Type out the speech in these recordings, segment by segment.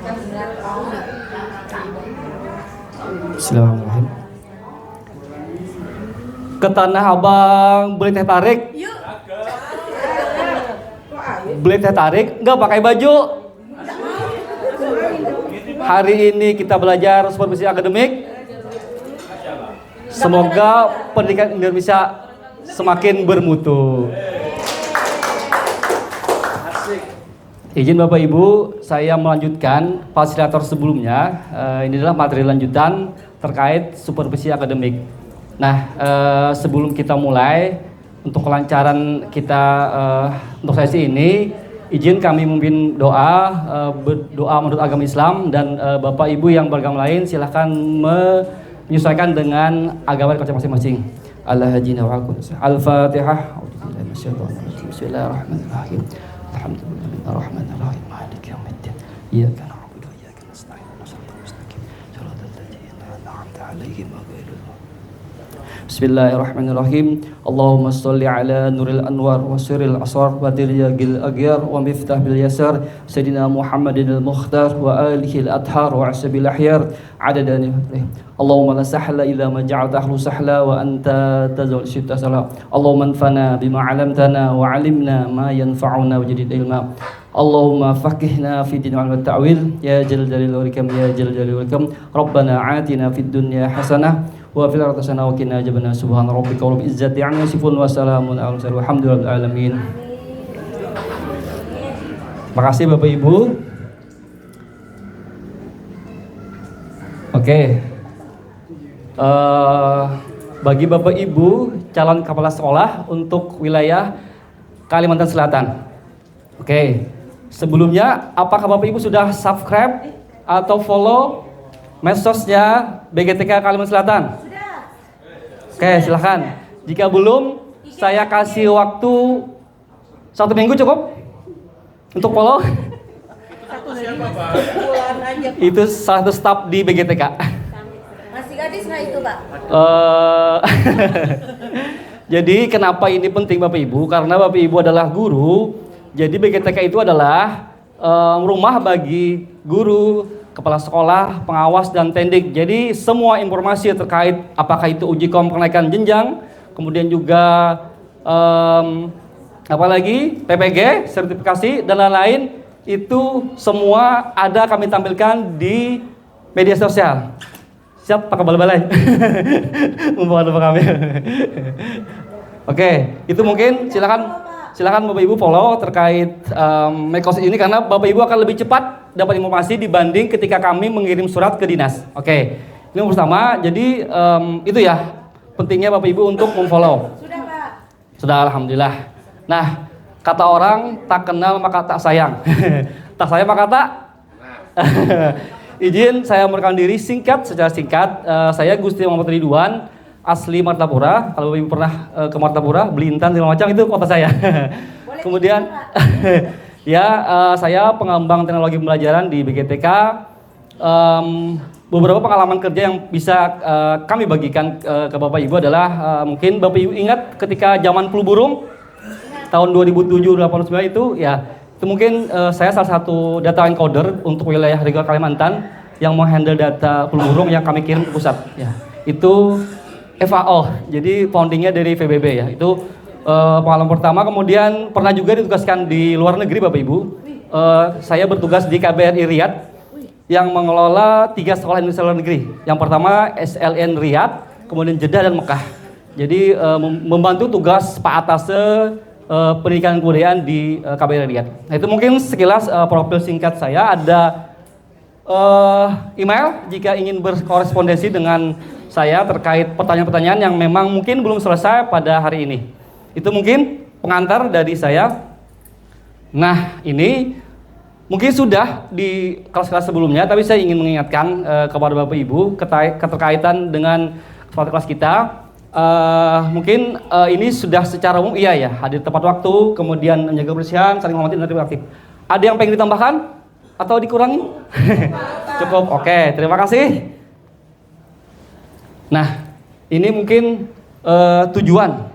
Bismillahirrahmanirrahim. Ke Tanah Abang beli teh tarik. Beli teh tarik, nggak pakai baju. Hari ini kita belajar supervisi akademik. Semoga pendidikan Indonesia semakin bermutu. Izin Bapak Ibu, saya melanjutkan fasilitator sebelumnya. Ini adalah materi lanjutan terkait supervisi akademik. Nah, sebelum kita mulai, untuk kelancaran kita untuk sesi ini, izin kami memimpin doa, berdoa menurut agama Islam, dan Bapak Ibu yang beragama lain silahkan menyesuaikan dengan agama masing-masing. Al-Fatihah. Bismillahirrahmanirrahim. Alhamdulillahirrahmanirrahim. Maliki yaumiddin. Iyyaka na'budu wa iyyaka nasta'in. Shiratal mustaqim. Shiratal ladzina an'amta 'alaihim ghairil maghdubi. Bismillahirrahmanirrahim. Allahumma shalli ala nuril anwar wa sirril asrar wa diryagil aghyar wa miftah bil yasar sayyidina Muhammadin al-mukhtar wa alihi al-athhar wa ashabil ahyar adadani. Allahumma la sahla illa ma ja'altahu sahla wa anta tazul shitta sala. Allahumma anfa'na bima 'allamtana wa 'allimna ma yanfa'una wa jadid ilma. Allahumma faqihna fi din wal ta'wil ya jalal jalil walikam ya jalal jalil walikam. Rabbana atina fid dunya hasanah wa fil akhirati hasanah wa qina adzabannar. Subhana rabbika rabbil izzati 'amma yasifun wa salamun 'alal mursalin walhamdulillahi alamin. Makasih Bapak Ibu. Oke. Bagi Bapak Ibu calon kepala sekolah untuk wilayah Kalimantan Selatan. Oke. Sebelumnya, apakah Bapak Ibu sudah subscribe atau follow medsosnya BGTK Kalimantan Selatan? Sudah. Oke, silahkan. Jika belum, saya kasih waktu 1 minggu cukup untuk follow. Itu salah satu staf di BGTK. Masih gadis nggak itu, Pak? Jadi kenapa ini penting Bapak Ibu? Karena Bapak Ibu adalah guru. Jadi BGTK itu adalah rumah bagi guru, kepala sekolah, pengawas, dan tendik. Jadi semua informasi terkait apakah itu uji kom kenaikan jenjang, kemudian juga apalagi PPG, sertifikasi, dan lain-lain, itu semua ada kami tampilkan di media sosial. Siap pakai balai-balai membawa kami. Oke, itu mungkin silakan Bapak Ibu follow terkait Mekos ini, karena Bapak Ibu akan lebih cepat dapat informasi dibanding ketika kami mengirim surat ke dinas. Oke, ini yang pertama. Jadi itu ya pentingnya Bapak Ibu untuk memfollow. Sudah, Pak. Sudah, alhamdulillah. Nah, kata orang tak kenal maka tak sayang. Tak sayang maka tak. Izin saya merekam diri secara singkat. Saya Gusti Muhammad Ridwan, asli Martapura. Kalau Ibu pernah ke Martapura, beli intan segala macam, itu kota saya. Kemudian saya pengembang teknologi pembelajaran di BGTK. Beberapa pengalaman kerja yang bisa kami bagikan ke Bapak Ibu adalah mungkin Bapak Ibu ingat ketika zaman flu burung tahun 2007-2009 itu ya. Itu mungkin saya salah satu data encoder untuk wilayah regional Kalimantan yang menghandle data flu burung yang kami kirim ke pusat. Ya, itu FAO, jadi foundingnya dari VBB ya. Itu pengalaman pertama. Kemudian pernah juga ditugaskan di luar negeri Bapak Ibu. Saya bertugas di KBRI Riyadh yang mengelola 3 sekolah Indonesia luar negeri. Yang pertama SLN Riyadh, kemudian Jeddah dan Mekah. Jadi membantu tugas Pak Atase pendidikan kebudayaan di KBRI Riyadh. Nah, itu mungkin sekilas profil singkat saya. Ada email jika ingin berkorespondensi dengan saya terkait pertanyaan-pertanyaan yang memang mungkin belum selesai pada hari ini. Itu mungkin pengantar dari saya. Nah, ini mungkin sudah di kelas-kelas sebelumnya, tapi saya ingin mengingatkan kepada Bapak Ibu keterkaitan dengan kelas kita. Mungkin ini sudah secara umum iya ya, hadir tepat waktu, kemudian menjaga kebersihan, saling menghormati dan tertib aktif. Ada yang pengen ditambahkan atau dikurangi? Cukup, oke, terima kasih. Nah, ini mungkin tujuan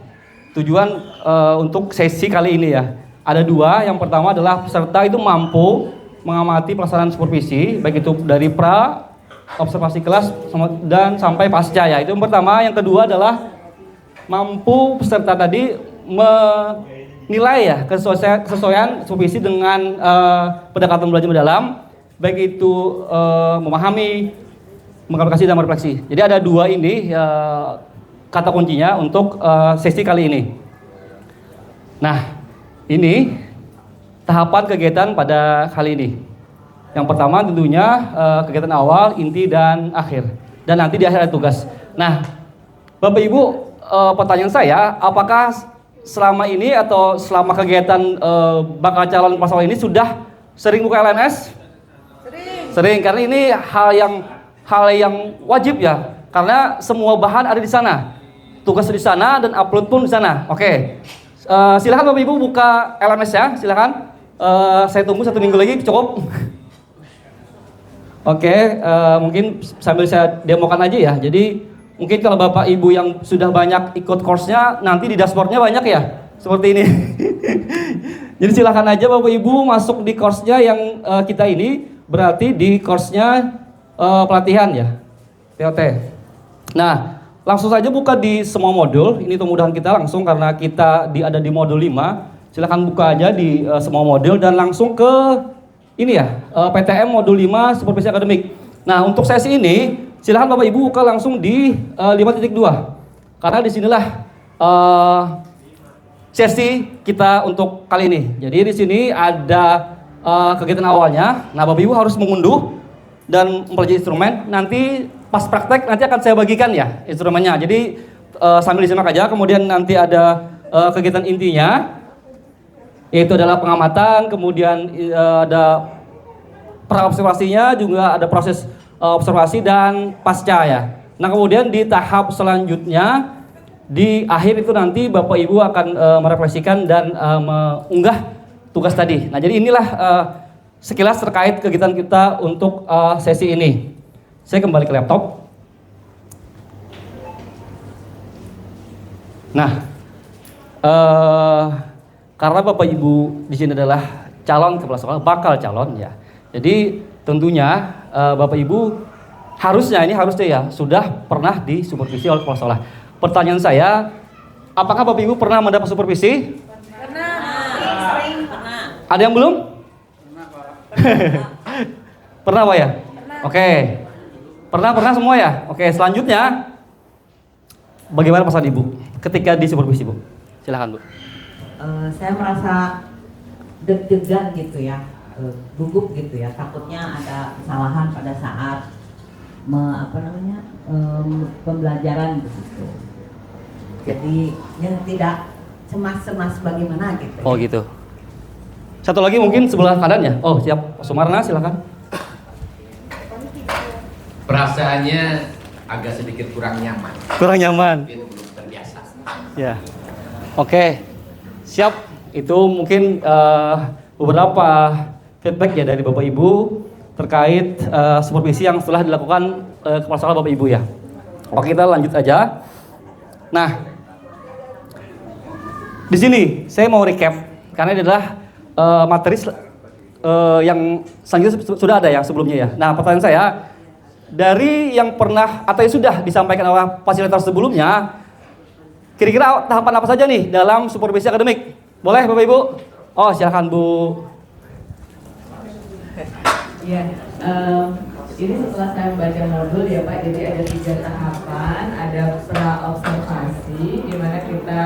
untuk sesi kali ini ya. Ada 2, yang pertama adalah peserta itu mampu mengamati pelaksanaan supervisi, baik itu dari pra, observasi kelas, dan sampai pasca ya. Itu yang pertama. Yang kedua adalah mampu peserta tadi menilai ya kesesuaian supervisi dengan pendekatan belajar mendalam, baik itu memahami, mengaplikasi dan merefleksi. Jadi ada dua ini kata kuncinya untuk sesi kali ini. Nah, ini tahapan kegiatan pada kali ini. Yang pertama tentunya kegiatan awal, inti, dan akhir. Dan nanti di akhir ada tugas. Nah, Bapak Ibu, pertanyaan saya, apakah selama ini atau selama kegiatan bakal calon pasangan ini sudah sering buka LMS? Sering, karena ini hal yang wajib ya, karena semua bahan ada di sana, tugas di sana dan upload pun di sana. Oke, silakan Bapak Ibu buka LMS ya, silakan. Saya tunggu 1 minggu lagi cukup. Oke, mungkin sambil saya demokan aja ya. Jadi mungkin kalau Bapak Ibu yang sudah banyak ikut course-nya, nanti di dashboard-nya banyak ya, seperti ini. Jadi silakan aja Bapak Ibu masuk di course-nya yang kita ini, berarti di course-nya pelatihan ya, POT. Nah, langsung saja buka di semua modul. Ini kemudahan kita langsung karena kita ada di modul 5. Silakan buka aja di semua modul dan langsung ke ini ya, PTM modul 5 supervisi akademik. Nah, untuk sesi ini silakan Bapak Ibu buka langsung di 5.2. Karena disinilah sesi kita untuk kali ini. Jadi di sini ada kegiatan awalnya. Nah, Bapak Ibu harus mengunduh dan mempelajari instrumen. Nanti pas praktek nanti akan saya bagikan ya instrumennya. Jadi sambil disimak aja. Kemudian nanti ada kegiatan intinya, yaitu adalah pengamatan. Kemudian ada pra-observasinya, juga ada proses observasi dan pasca ya. Nah, kemudian di tahap selanjutnya di akhir itu nanti Bapak Ibu akan merefleksikan dan mengunggah tugas tadi. Nah, jadi inilah sekilas terkait kegiatan kita untuk sesi ini. Saya kembali ke laptop. Nah, karena Bapak Ibu di sini adalah calon kepala sekolah, bakal calon ya. Jadi tentunya Bapak Ibu harusnya ya sudah pernah disupervisi oleh kepala sekolah. Pertanyaan saya, apakah Bapak Ibu pernah mendapat supervisi? Pernah. Sering pernah. Ada yang belum? Pernah Pak ya? Pernah. Oke. Pernah semua ya? Oke, selanjutnya bagaimana perasaan Ibu ketika disupervisi, Bu? Silakan, Bu. Saya merasa deg-degan gitu ya, gugup gitu ya, takutnya ada kesalahan pada saat pembelajaran gitu. Jadi yang tidak cemas-cemas bagaimana gitu. Oh gitu. Satu lagi mungkin sebelah kanan ya. Oh siap, Pak Sumarna silakan. Perasaannya agak sedikit kurang nyaman. Kurang nyaman. Mungkin belum terbiasa. Ya. Oke. Siap. Itu mungkin beberapa feedback ya dari Bapak Ibu terkait supervisi yang setelah dilakukan kepala sekolah Bapak Ibu ya. Oke, kita lanjut aja. Nah, di sini saya mau recap karena ini adalah materi yang selanjutnya sudah ada yang sebelumnya ya. Nah, pertanyaan saya, dari yang pernah atau yang sudah disampaikan oleh fasilitator sebelumnya, kira-kira tahapan apa saja nih dalam supervisi akademik? Boleh Bapak Ibu? Oh silakan Bu. Iya, ini setelah saya membaca modul ya Pak, jadi ada 3 tahapan, ada pra-observasi, di mana kita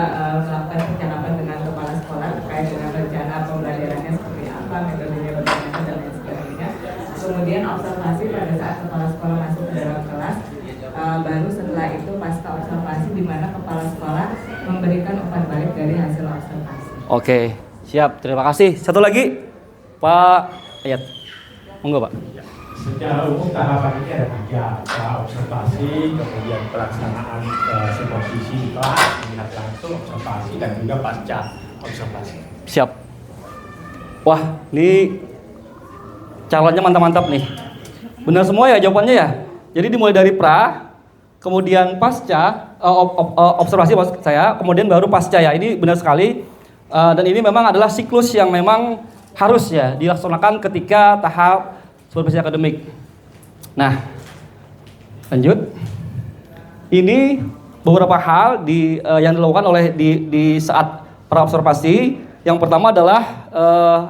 melakukan percakapan dengan kepala sekolah terkait dengan rencana pembelajarannya seperti apa, metodenya bagaimana dan lain sebagainya. Kemudian observasi pada saat kepala sekolah masuk ke dalam kelas, baru setelah itu pasca observasi di mana kepala sekolah memberikan umpan balik dari hasil observasi. Oke, siap. Terima kasih. Satu lagi, Pak Ayat. Monggo, Pak. Secara umum tahapan ini ada 3, observasi, kemudian pelaksanaan supervisi di kelas, melihat langsung observasi, dan juga pasca observasi. Siap. Wah, ini calonnya mantap-mantap nih. Benar semua ya jawabannya ya? Jadi dimulai dari pra, kemudian pasca, observasi maksud saya, kemudian baru pasca ya. Ini benar sekali. Dan ini memang adalah siklus yang memang harus ya dilaksanakan ketika tahap supervisi akademik. Nah, lanjut. Ini beberapa hal yang dilakukan oleh di saat pra observasi. Yang pertama adalah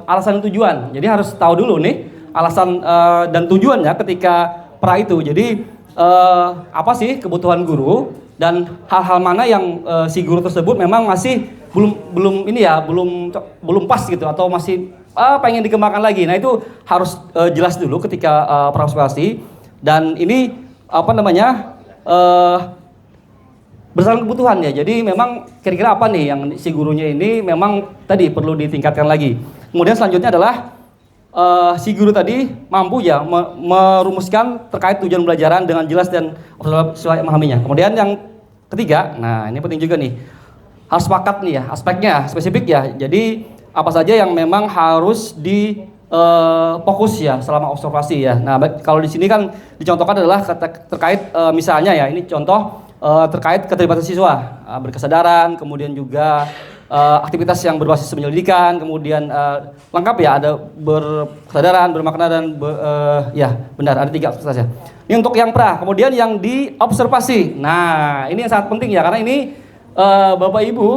alasan dan tujuan. Jadi harus tahu dulu nih alasan dan tujuannya ketika pra itu. Jadi apa sih kebutuhan guru dan hal-hal mana yang si guru tersebut memang masih belum pas gitu atau masih pengen dikembangkan lagi. Nah itu harus jelas dulu ketika pra observasi. Dan ini berdasarkan kebutuhan ya. Jadi memang kira-kira apa nih yang si gurunya ini memang tadi perlu ditingkatkan lagi. Kemudian selanjutnya adalah si guru tadi mampu ya merumuskan terkait tujuan pembelajaran dengan jelas dan sesuai memahaminya. Kemudian yang ketiga, nah ini penting juga nih, harus sepakat nih ya, aspeknya spesifik ya. Jadi apa saja yang memang harus fokus ya selama observasi ya. Nah kalau di sini kan dicontohkan adalah terkait misalnya ya, ini contoh terkait keterlibatan siswa, berkesadaran, kemudian juga aktivitas yang berbasis penyelidikan, kemudian lengkap ya, ada berkesadaran, bermakna dan ya benar ada 3 aktivitas ya. Ini untuk yang pra, kemudian yang diobservasi. Nah ini yang sangat penting ya, karena ini Bapak Ibu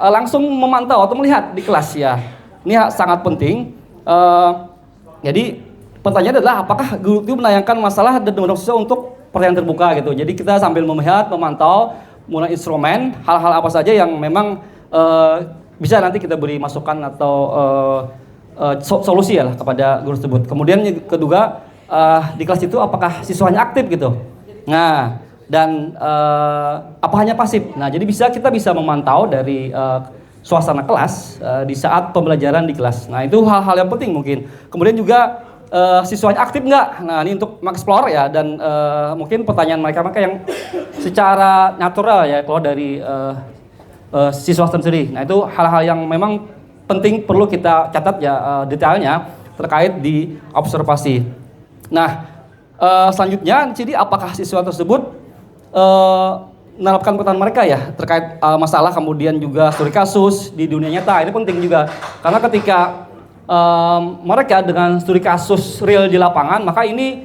langsung memantau atau melihat di kelas ya. Ini sangat penting. Jadi pertanyaannya adalah apakah guru itu menayangkan masalah dan mendorong siswa untuk pertanyaan terbuka gitu. Jadi kita sambil melihat, memantau, mulai instrumen, hal-hal apa saja yang memang bisa nanti kita beri masukan atau solusi ya lah kepada guru tersebut. Kemudian yang kedua, di kelas itu apakah siswanya aktif gitu. Nah, dan apa hanya pasif. Nah, jadi kita bisa memantau dari suasana kelas di saat pembelajaran di kelas. Nah, itu hal-hal yang penting mungkin. Kemudian juga siswanya aktif nggak? Nah, ini untuk mengeksplor ya, dan mungkin pertanyaan mereka yang secara natural ya keluar dari siswa sendiri. Nah itu hal-hal yang memang penting perlu kita catat ya detailnya terkait di observasi. Nah selanjutnya jadi apakah siswa tersebut menerapkan pertanyaan mereka ya terkait masalah, kemudian juga studi kasus di dunia nyata. Ini penting juga karena ketika mereka dengan studi kasus real di lapangan, maka ini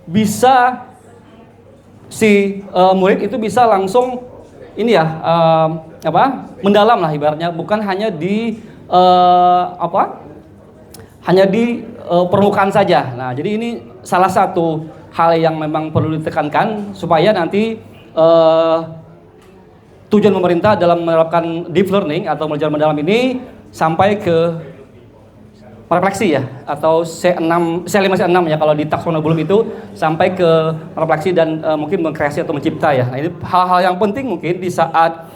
bisa si murid itu bisa langsung ini ya mendalam lah ibaratnya, bukan hanya di permukaan saja. Nah jadi ini salah satu hal yang memang perlu ditekankan supaya nanti tujuan pemerintah dalam menerapkan deep learning atau belajar mendalam ini sampai ke refleksi ya, atau C5C6 ya kalau di taksonomi itu sampai ke refleksi dan mungkin mengkreasi atau mencipta ya. Nah ini hal-hal yang penting mungkin di saat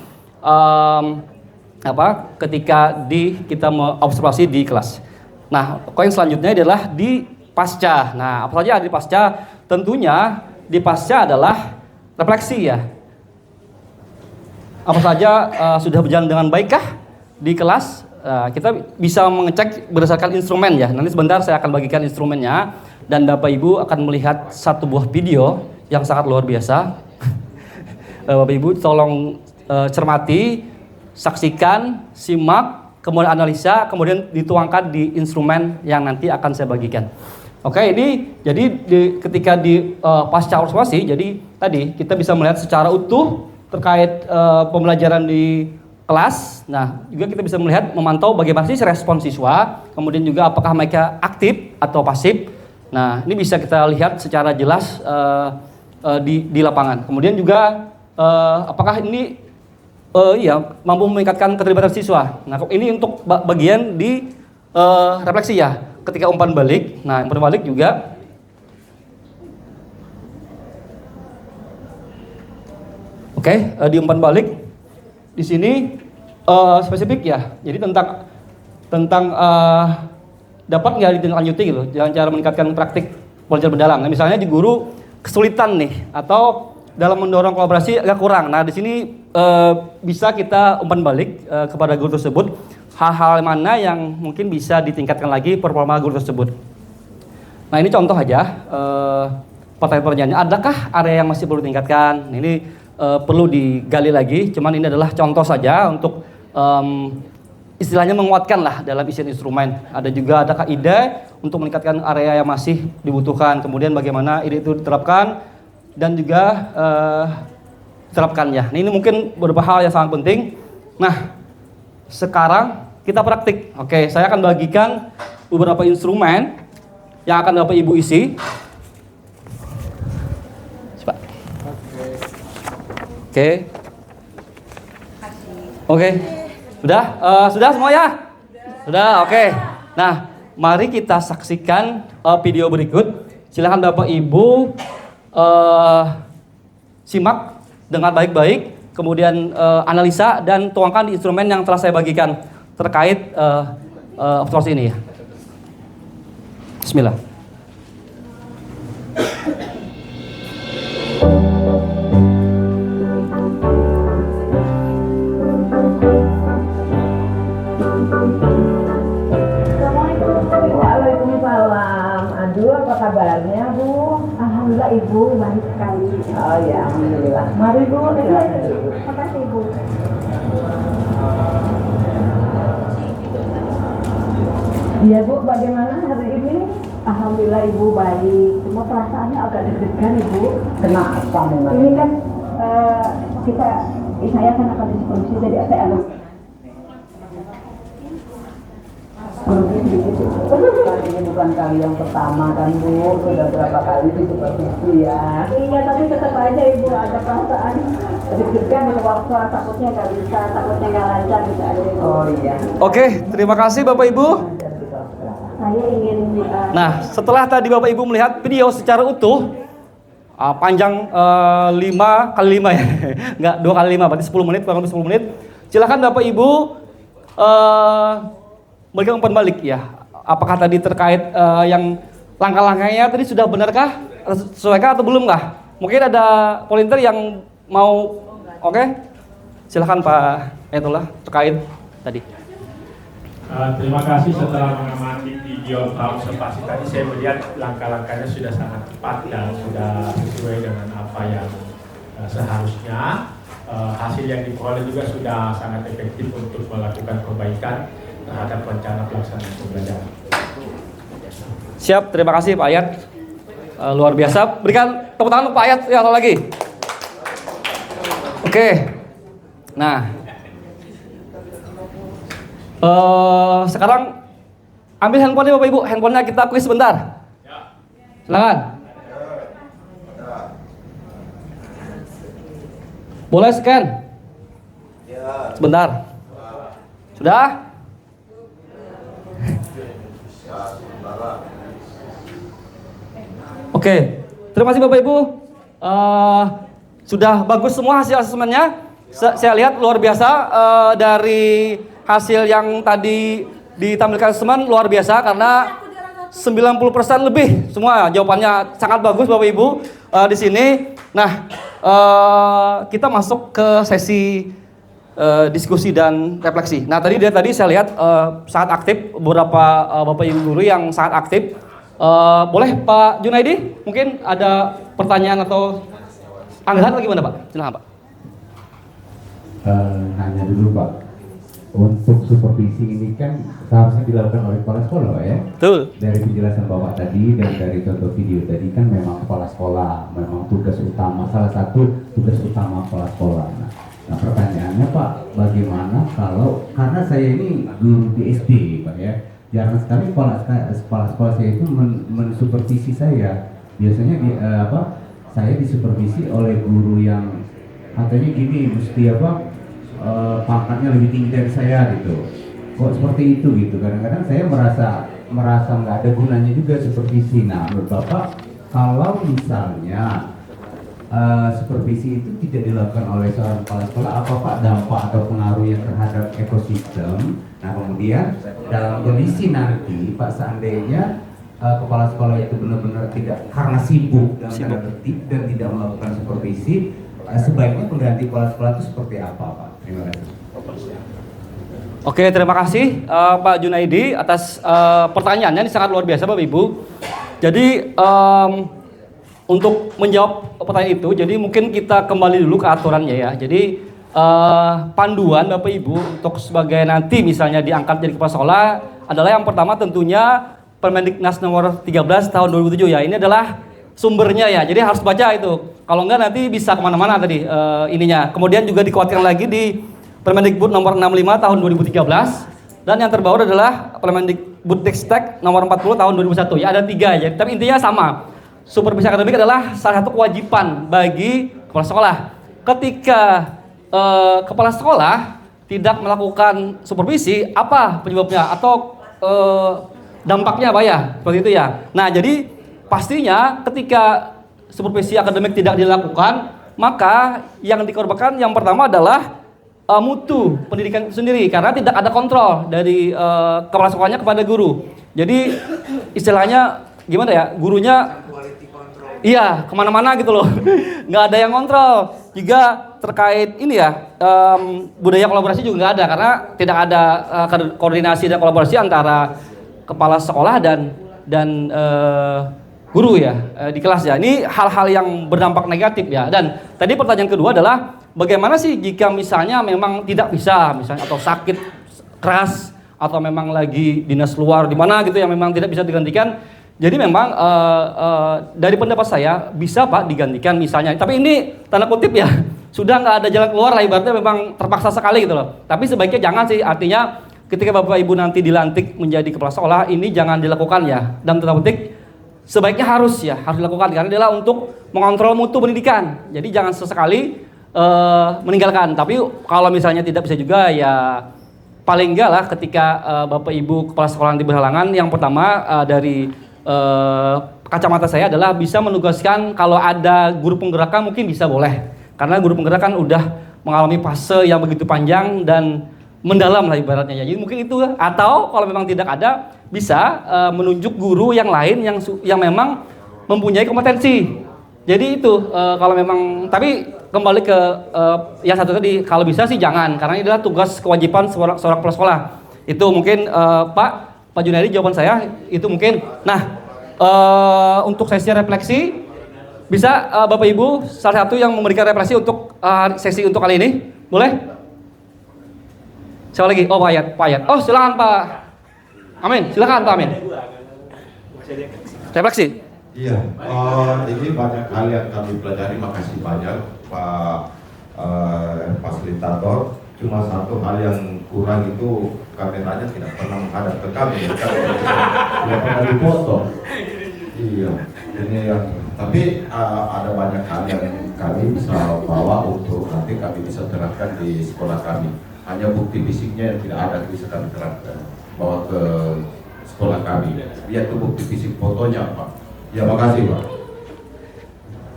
ketika kita observasi di kelas. Nah poin selanjutnya adalah di pasca. Nah apa saja ada di pasca? Tentunya di pasca adalah refleksi ya. Apa saja sudah berjalan dengan baikkah di kelas? Kita bisa mengecek berdasarkan instrumen ya. Nanti sebentar saya akan bagikan instrumennya dan Bapak Ibu akan melihat satu buah video yang sangat luar biasa. Bapak Ibu tolong cermati, saksikan, simak, kemudian analisa, kemudian dituangkan di instrumen yang nanti akan saya bagikan. Oke, ini jadi ketika di pasca observasi, jadi tadi kita bisa melihat secara utuh terkait pembelajaran di kelas. Nah, juga kita bisa melihat, memantau bagaimana sih respon siswa, kemudian juga apakah mereka aktif atau pasif. Nah, ini bisa kita lihat secara jelas di lapangan. Kemudian juga apakah ini mampu meningkatkan keterlibatan siswa. Nah, ini untuk bagian di refleksi ya, ketika umpan balik. Nah, umpan balik juga di umpan balik di sini spesifik ya. Jadi tentang dapat nggak ditindaklanjuti gitu, dengan cara meningkatkan praktik belajar mendalam. Nah, misalnya di guru kesulitan nih atau dalam mendorong kolaborasi agak kurang. Nah, di sini bisa kita umpan balik kepada guru tersebut hal-hal mana yang mungkin bisa ditingkatkan lagi performa guru tersebut. Nah, ini contoh aja pertanyaan-pertanyaannya, adakah area yang masih perlu ditingkatkan? Ini perlu digali lagi, cuman ini adalah contoh saja untuk istilahnya menguatkan lah dalam isian instrumen. Ada kaidah untuk meningkatkan area yang masih dibutuhkan. Kemudian bagaimana ide itu diterapkan dan juga diterapkannya. Nah, ini mungkin beberapa hal yang sangat penting. Nah, sekarang kita praktik. Oke, saya akan bagikan beberapa instrumen yang akan Bapak Ibu isi. Coba. Oke. Sudah semua ya? Sudah, oke. Nah, mari kita saksikan video berikut. Silakan Bapak Ibu simak dengan baik-baik, kemudian analisa dan tuangkan di instrumen yang telah saya bagikan terkait observasi ini ya. Bismillah. Waalaikumsalam. Aduh, apa kabarnya, Bu? Alhamdulillah, Ibu baik sekali. Oh ya, alhamdulillah. Mari, Bu. Terima kasih, Ibu. Iya, Bu, bagaimana hari ini? Alhamdulillah, Ibu baik. Cuma perasaannya agak deg-degan, Ibu. Kenapa memang? Ini kan saya kan akan diskusi, jadi saya agak ini bukan kali yang pertama kan, Bu, sudah berapa kali sih supervisi ya. Iya, tapi tetap aja Ibu ada perasaan deg-degan di waktu takutnya nggak bisa, takutnya nggak lancar gitu aja. Oh iya. Oke, terima kasih Bapak Ibu. Saya ingin Nah, setelah tadi Bapak Ibu melihat video secara utuh, panjang 5 kali 5 ya, nggak 2 kali 5, berarti 10 menit, kurang lebih 10 menit. Silakan Bapak Ibu berikan umpan balik ya. Apakah tadi terkait yang langkah-langkahnya tadi sudah benarkah, sesuaikah atau belum kah? Mungkin ada volunteer yang mau, oke? Silakan Pak Ayatullah terkait tadi. Terima kasih. Setelah mengamati video observasi tadi, saya melihat langkah-langkahnya sudah sangat tepat dan sudah sesuai dengan apa yang seharusnya. Hasil yang diperoleh juga sudah sangat efektif untuk melakukan perbaikan terhadap rencana pelaksanaan pembelajaran. Siap, terima kasih Pak Ayat. Luar biasa. Berikan tepuk tangan untuk Pak Ayat ya, lagi. Oke. Nah, sekarang ambil handphonenya Bapak Ibu. Handphonenya kita kuis sebentar. Silakan. Boleh scan? Sebentar. Sudah? Oke, terima kasih Bapak Ibu. Sudah bagus semua hasil asesmennya. Saya lihat luar biasa dari hasil yang tadi ditampilkan asesmen luar biasa karena 90% lebih semua jawabannya sangat bagus Bapak Ibu di sini. Nah, kita masuk ke sesi diskusi dan refleksi. Nah, tadi saya lihat sangat aktif beberapa Bapak Ibu guru yang sangat aktif. Boleh Pak Junaidi, mungkin ada pertanyaan atau anggapan bagaimana Pak? Silakan Pak. Nanya dulu Pak, untuk supervisi ini kan seharusnya dilakukan oleh kepala sekolah Pak ya? Betul. Dari penjelasan Bapak tadi dan dari contoh video tadi kan memang kepala sekolah, memang tugas utama, salah satu tugas utama kepala sekolah. Nah pertanyaannya Pak, bagaimana kalau, karena saya ini guru di SD Pak ya, jarang sekali kepala sekolah saya itu mensupervisi saya. Biasanya saya disupervisi oleh guru yang katanya gini, mesti pangkatnya lebih tinggi dari saya gitu. Kok seperti itu gitu. Kadang-kadang saya merasa nggak ada gunanya juga supervisi. Nah menurut Bapak, kalau misalnya supervisi itu tidak dilakukan oleh seorang kepala sekolah, apa Pak dampak atau pengaruhnya terhadap ekosistem? Nah kemudian dalam kondisi nanti Pak seandainya kepala sekolah itu benar-benar tidak, karena sibuk dalam tanda petik dan tidak melakukan supervisi, sebaiknya pengganti kepala sekolah itu seperti apa Pak? Terima kasih. Oke, terima kasih Pak Junaidi atas pertanyaannya, ini sangat luar biasa Bapak Ibu. Jadi untuk menjawab pertanyaan itu, jadi mungkin kita kembali dulu ke aturannya ya. Jadi panduan Bapak Ibu untuk sebagai nanti misalnya diangkat jadi kepala sekolah adalah yang pertama tentunya Permendiknas nomor 13 tahun 2007 ya. Ini adalah sumbernya ya. Jadi harus baca itu. Kalau enggak nanti bisa kemana-mana tadi ininya. Kemudian juga dikuatkan lagi di Permendikbud nomor 65 tahun 2013. Dan yang terbaru adalah Permendikbudristek nomor 40 tahun 2001. Ya ada 3 ya. Tapi intinya sama. Supervisi akademik adalah salah satu kewajiban bagi kepala sekolah. Ketika kepala sekolah tidak melakukan supervisi, apa penyebabnya atau dampaknya apa ya? Seperti itu ya. Nah, jadi pastinya ketika supervisi akademik tidak dilakukan, maka yang dikorbankan yang pertama adalah mutu pendidikan itu sendiri karena tidak ada kontrol dari kepala sekolahnya kepada guru. Jadi istilahnya gimana ya? Gurunya iya, kemana-mana gitu loh. Nggak ada yang kontrol. Juga terkait ini ya, budaya kolaborasi juga nggak ada karena tidak ada koordinasi dan kolaborasi antara kepala sekolah dan guru ya di kelas ya. Ini hal-hal yang berdampak negatif ya. Dan tadi pertanyaan kedua adalah bagaimana sih jika misalnya memang tidak bisa misalnya atau sakit keras atau memang lagi dinas luar di mana gitu yang memang tidak bisa digantikan. Jadi memang dari pendapat saya bisa Pak digantikan misalnya. Tapi ini tanda kutip ya, sudah nggak ada jalan keluar lah ibaratnya memang terpaksa sekali gitu loh. Tapi sebaiknya jangan sih, artinya ketika Bapak Ibu nanti dilantik menjadi kepala sekolah ini jangan dilakukan ya. Dalam tanda kutip sebaiknya harus dilakukan karena adalah untuk mengontrol mutu pendidikan. Jadi jangan sesekali meninggalkan. Tapi kalau misalnya tidak bisa juga ya paling enggak lah ketika Bapak Ibu kepala sekolah nanti berhalangan, yang pertama dari kacamata saya adalah bisa menugaskan kalau ada guru penggerakan mungkin bisa boleh karena guru penggerakan udah mengalami fase yang begitu panjang dan mendalam lah ibaratnya ya. Jadi mungkin itu atau kalau memang tidak ada bisa menunjuk guru yang lain yang memang mempunyai kompetensi. Jadi itu kalau memang tapi kembali ke yang satu tadi kalau bisa sih jangan karena ini adalah tugas kewajiban seorang kepala sekolah. Itu mungkin Pak Junaidi jawaban saya itu mungkin. Nah, untuk sesi refleksi bisa Bapak Ibu salah satu yang memberikan refleksi untuk sesi untuk kali ini, boleh? Siapa lagi? Oh Pak Ayat. Oh silakan Pak Amin, silakan Pak Amin. Refleksi. Iya, ini banyak hal yang kami pelajari. Makasih banyak Pak fasilitator. Cuma satu hal yang kurang itu kameranya tidak pernah menghadap ke kami, tidak pernah dipoto. Iya, ini yang. Tapi ada banyak hal yang kami bisa bawa untuk nanti kami bisa terapkan di sekolah kami. Hanya bukti fisiknya yang tidak ada bisa kami terapkan, bawa ke sekolah kami. Lihat tuh bukti fisik fotonya Pak. Ya, makasih Pak.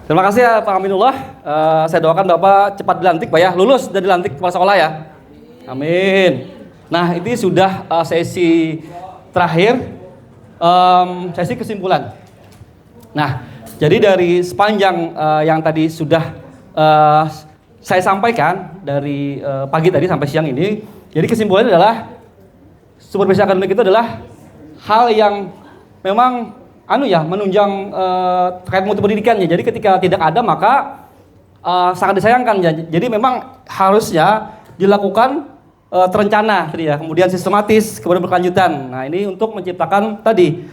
Terima kasih ya Pak Aminullah. Saya doakan Bapak cepat dilantik Pak ya, lulus dan dilantik kepala sekolah ya. Amin. Nah ini sudah sesi terakhir, sesi kesimpulan. Nah jadi dari sepanjang yang tadi sudah saya sampaikan dari pagi tadi sampai siang ini, jadi kesimpulannya adalah supervisi akademik itu adalah hal yang memang menunjang terkait mutu pendidikannya. Jadi ketika tidak ada maka sangat disayangkan ya. Jadi memang harusnya dilakukan terencana tadi ya, kemudian sistematis, kemudian berkelanjutan. Nah ini untuk menciptakan tadi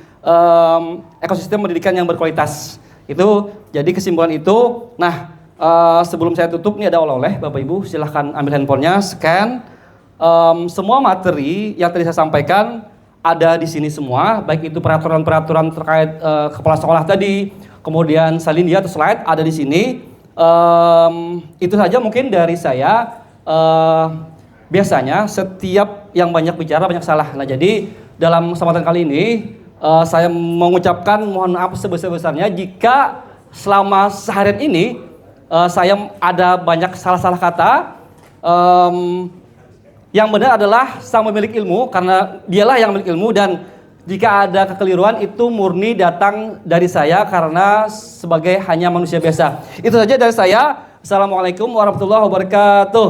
ekosistem pendidikan yang berkualitas. Itu jadi kesimpulan itu. Nah sebelum saya tutup ini ada oleh-oleh Bapak Ibu, silahkan ambil handphonenya, scan. Semua materi yang tadi saya sampaikan ada di sini semua, baik itu peraturan-peraturan terkait kepala sekolah tadi, kemudian salin atau slide ada di sini. Itu saja mungkin dari saya. Biasanya setiap yang banyak bicara banyak salah. Nah jadi dalam kesempatan kali ini saya mengucapkan mohon maaf sebesar-besarnya jika selama seharian ini saya ada banyak salah-salah kata. Yang benar adalah sang pemilik ilmu karena dialah yang memiliki ilmu, dan jika ada kekeliruan itu murni datang dari saya karena sebagai hanya manusia biasa. Itu saja dari saya. Assalamualaikum warahmatullahi wabarakatuh.